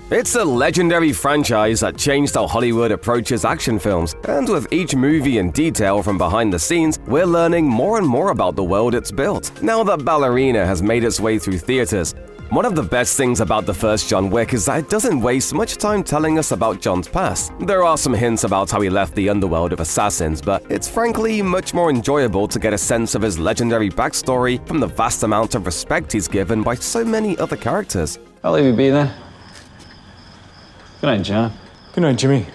It's a legendary franchise that changed how Hollywood approaches action films, and with each movie in detail from behind the scenes, we're learning more and more about the world it's built. Now that Ballerina has made its way through theaters, one of the best things about the first John Wick is that it doesn't waste much time telling us about John's past. There are some hints about how he left the underworld of assassins, but it's frankly much more enjoyable to get a sense of his legendary backstory from the vast amount of respect he's given by so many other characters. I'll leave you be then. Good night, John. Good night, Jimmy.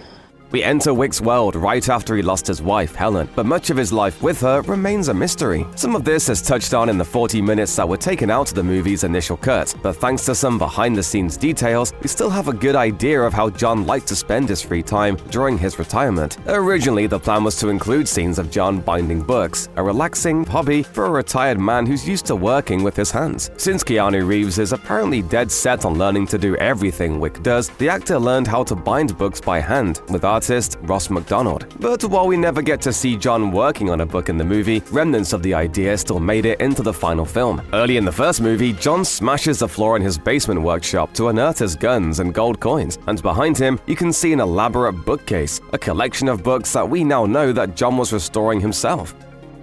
We enter Wick's world right after he lost his wife, Helen, but much of his life with her remains a mystery. Some of this is touched on in the 40 minutes that were taken out of the movie's initial cut, but thanks to some behind-the-scenes details, we still have a good idea of how John liked to spend his free time during his retirement. Originally, the plan was to include scenes of John binding books, a relaxing hobby for a retired man who's used to working with his hands. Since Keanu Reeves is apparently dead set on learning to do everything Wick does, the actor learned how to bind books by hand with artist Ross McDonald. But while we never get to see John working on a book in the movie, remnants of the idea still made it into the final film. Early in the first movie, John smashes the floor in his basement workshop to unearth his guns and gold coins, and behind him you can see an elaborate bookcase, a collection of books that we now know that John was restoring himself.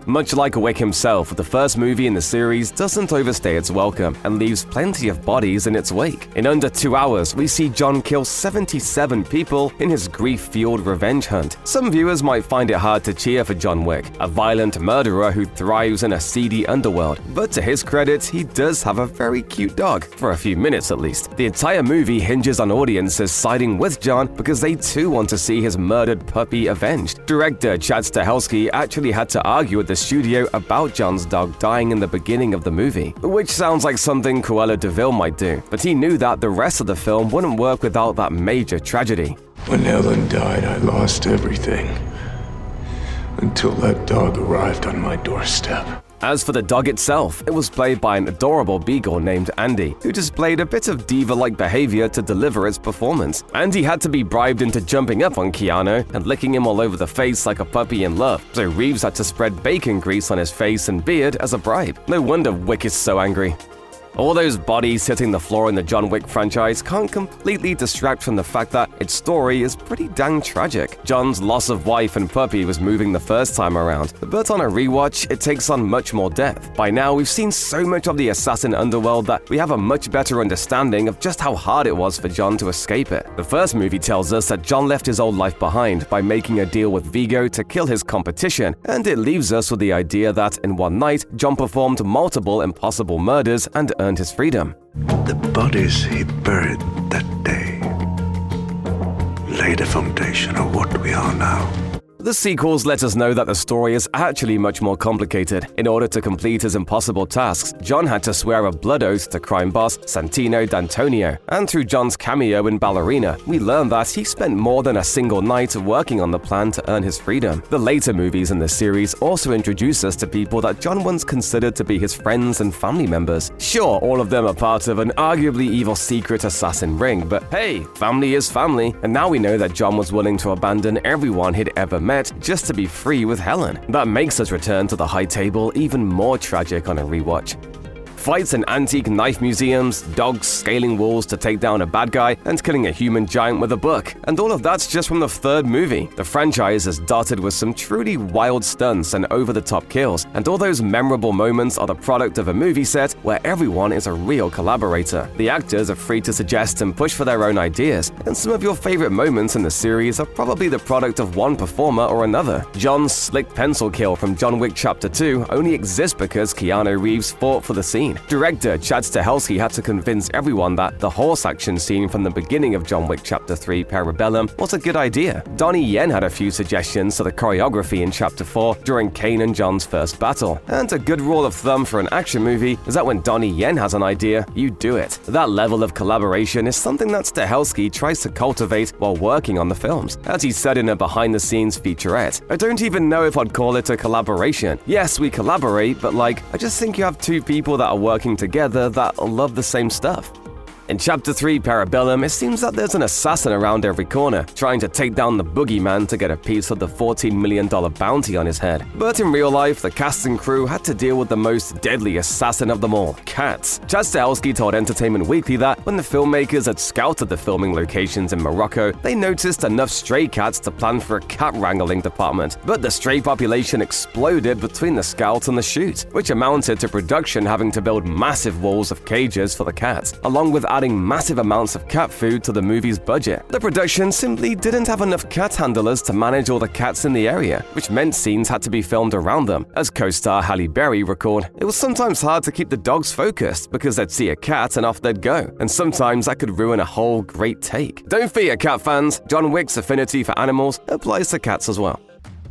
Much like Wick himself, the first movie in the series doesn't overstay its welcome and leaves plenty of bodies in its wake. In under 2 hours, we see John kill 77 people in his grief-fueled revenge hunt. Some viewers might find it hard to cheer for John Wick, a violent murderer who thrives in a seedy underworld, but to his credit, he does have a very cute dog, for a few minutes at least. The entire movie hinges on audiences siding with John because they too want to see his murdered puppy avenged. Director Chad Stahelski actually had to argue with the studio about John's dog dying in the beginning of the movie, which sounds like something Cruella de Vil might do, but he knew that the rest of the film wouldn't work without that major tragedy. When Helen died, I lost everything. Until that dog arrived on my doorstep. As for the dog itself, it was played by an adorable beagle named Andy, who displayed a bit of diva-like behavior to deliver its performance. Andy had to be bribed into jumping up on Keanu and licking him all over the face like a puppy in love, so Reeves had to spread bacon grease on his face and beard as a bribe. No wonder Wick is so angry. All those bodies hitting the floor in the John Wick franchise can't completely distract from the fact that its story is pretty dang tragic. John's loss of wife and puppy was moving the first time around, but on a rewatch, it takes on much more depth. By now, we've seen so much of the assassin underworld that we have a much better understanding of just how hard it was for John to escape it. The first movie tells us that John left his old life behind by making a deal with Vigo to kill his competition, and it leaves us with the idea that in one night, John performed multiple impossible murders and earned his freedom. The bodies he buried that day laid the foundation of what we are now. The sequels let us know that the story is actually much more complicated. In order to complete his impossible tasks, John had to swear a blood oath to crime boss Santino D'Antonio, and through John's cameo in Ballerina, we learn that he spent more than a single night working on the plan to earn his freedom. The later movies in the series also introduce us to people that John once considered to be his friends and family members. Sure, all of them are part of an arguably evil secret assassin ring, but hey, family is family, and now we know that John was willing to abandon everyone he'd ever met just to be free with Helen. That makes us return to the high table even more tragic on a rewatch. Fights in antique knife museums, dogs scaling walls to take down a bad guy, and killing a human giant with a book. And all of that's just from the third movie. The franchise is dotted with some truly wild stunts and over-the-top kills, and all those memorable moments are the product of a movie set where everyone is a real collaborator. The actors are free to suggest and push for their own ideas, and some of your favorite moments in the series are probably the product of one performer or another. John's slick pencil kill from John Wick Chapter 2 only exists because Keanu Reeves fought for the scene. Director Chad Stahelski had to convince everyone that the horse action scene from the beginning of John Wick Chapter 3 Parabellum was a good idea. Donnie Yen had a few suggestions to the choreography in Chapter 4 during Kane and John's first battle. And a good rule of thumb for an action movie is that when Donnie Yen has an idea, you do it. That level of collaboration is something that Stahelski tries to cultivate while working on the films. As he said in a behind-the-scenes featurette, "I don't even know if I'd call it a collaboration. Yes, we collaborate, but I just think you have two people that are working together that love the same stuff." In Chapter 3 Parabellum, it seems that there's an assassin around every corner, trying to take down the boogeyman to get a piece of the $14 million bounty on his head. But in real life, the cast and crew had to deal with the most deadly assassin of them all, cats. Chad Stahelski told Entertainment Weekly that when the filmmakers had scouted the filming locations in Morocco, they noticed enough stray cats to plan for a cat wrangling department. But the stray population exploded between the scout and the shoot, which amounted to production having to build massive walls of cages for the cats, along with adding massive amounts of cat food to the movie's budget. The production simply didn't have enough cat handlers to manage all the cats in the area, which meant scenes had to be filmed around them. As co-star Halle Berry recalled, it was sometimes hard to keep the dogs focused because they'd see a cat and off they'd go, and sometimes that could ruin a whole great take. Don't fear, cat fans, John Wick's affinity for animals applies to cats as well.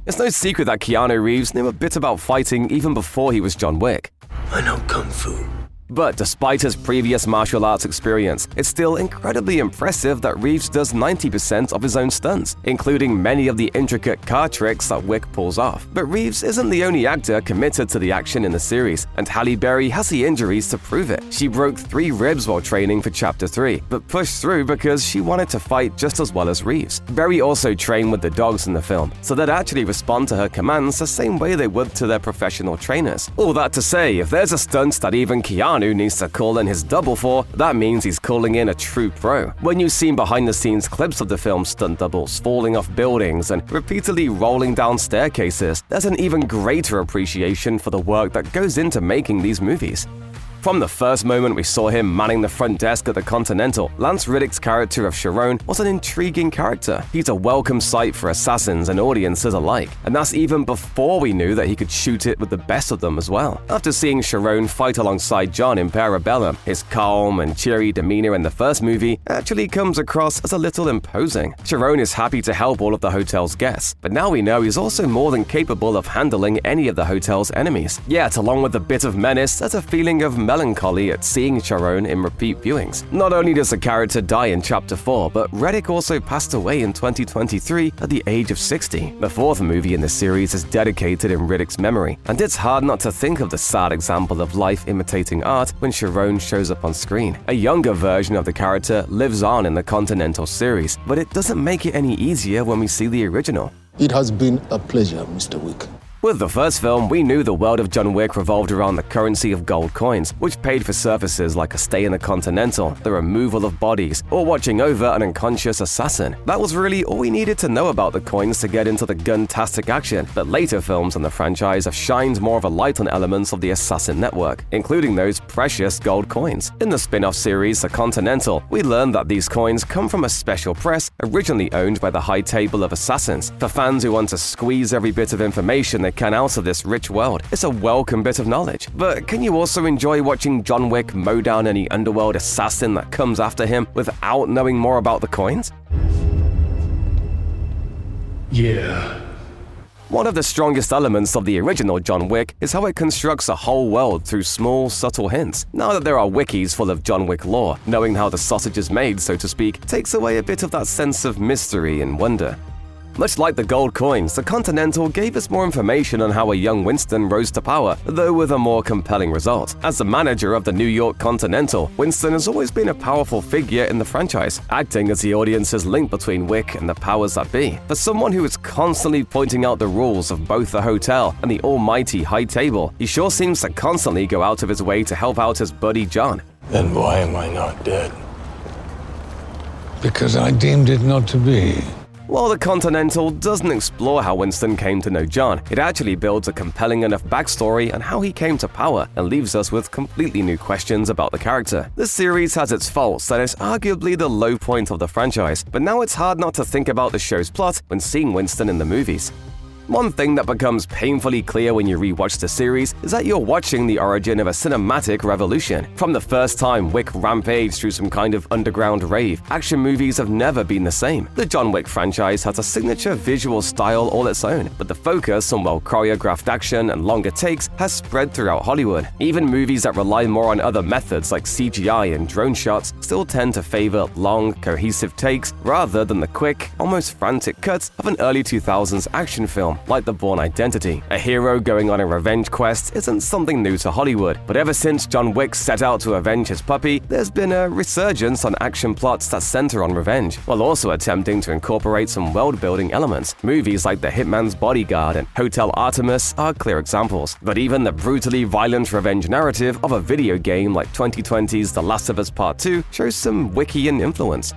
It's no secret that Keanu Reeves knew a bit about fighting even before he was John Wick. I know Kung Fu. But despite his previous martial arts experience, it's still incredibly impressive that Reeves does 90% of his own stunts, including many of the intricate car tricks that Wick pulls off. But Reeves isn't the only actor committed to the action in the series, and Halle Berry has the injuries to prove it. She broke 3 ribs while training for Chapter 3, but pushed through because she wanted to fight just as well as Reeves. Berry also trained with the dogs in the film, so they'd actually respond to her commands the same way they would to their professional trainers. All that to say, if there's a stunt that even Keanu needs to call in his double for, that means he's calling in a true pro. When you've seen behind-the-scenes clips of the film's stunt doubles falling off buildings and repeatedly rolling down staircases, there's an even greater appreciation for the work that goes into making these movies. From the first moment we saw him manning the front desk at the Continental, Lance Reddick's character of Sharon was an intriguing character. He's a welcome sight for assassins and audiences alike, and that's even before we knew that he could shoot it with the best of them as well. After seeing Sharon fight alongside John in Parabellum, his calm and cheery demeanor in the first movie actually comes across as a little imposing. Sharon is happy to help all of the hotel's guests, but now we know he's also more than capable of handling any of the hotel's enemies. Yet, along with a bit of menace, there's a feeling of melancholy at seeing Sharon in repeat viewings. Not only does the character die in Chapter 4, but Reddick also passed away in 2023 at the age of 60. The 4th movie in the series is dedicated in Reddick's memory, and it's hard not to think of the sad example of life imitating art when Sharon shows up on screen. A younger version of the character lives on in the Continental series, but it doesn't make it any easier when we see the original. It has been a pleasure, Mr. Wick. With the first film, we knew the world of John Wick revolved around the currency of gold coins, which paid for services like a stay in the Continental, the removal of bodies, or watching over an unconscious assassin. That was really all we needed to know about the coins to get into the gun-tastic action, but later films in the franchise have shined more of a light on elements of the assassin network, including those precious gold coins. In the spin-off series, The Continental, we learned that these coins come from a special press originally owned by the High Table of Assassins. For fans who want to squeeze every bit of information they can out of this rich world, it's a welcome bit of knowledge. But can you also enjoy watching John Wick mow down any underworld assassin that comes after him without knowing more about the coins? Yeah. One of the strongest elements of the original John Wick is how it constructs a whole world through small, subtle hints. Now that there are wikis full of John Wick lore, knowing how the sausage is made, so to speak, takes away a bit of that sense of mystery and wonder. Much like the gold coins, the Continental gave us more information on how a young Winston rose to power, though with a more compelling result. As the manager of the New York Continental, Winston has always been a powerful figure in the franchise, acting as the audience's link between Wick and the powers that be. For someone who is constantly pointing out the rules of both the hotel and the almighty High Table, he sure seems to constantly go out of his way to help out his buddy John. Then why am I not dead? Because I deemed it not to be. While the Continental doesn't explore how Winston came to know John, it actually builds a compelling enough backstory on how he came to power and leaves us with completely new questions about the character. This series has its faults and is arguably the low point of the franchise, but now it's hard not to think about the show's plot when seeing Winston in the movies. One thing that becomes painfully clear when you rewatch the series is that you're watching the origin of a cinematic revolution. From the first time Wick rampaged through some kind of underground rave, action movies have never been the same. The John Wick franchise has a signature visual style all its own, but the focus on well-choreographed action and longer takes has spread throughout Hollywood. Even movies that rely more on other methods like CGI and drone shots still tend to favor long, cohesive takes rather than the quick, almost frantic cuts of an early 2000s action film. well, like the Bourne Identity. A hero going on a revenge quest isn't something new to Hollywood, but ever since John Wick set out to avenge his puppy, there's been a resurgence on action plots that center on revenge, while also attempting to incorporate some world-building elements. Movies like The Hitman's Bodyguard and Hotel Artemis are clear examples, but even the brutally violent revenge narrative of a video game like 2020's The Last of Us Part 2 shows some Wickian influence.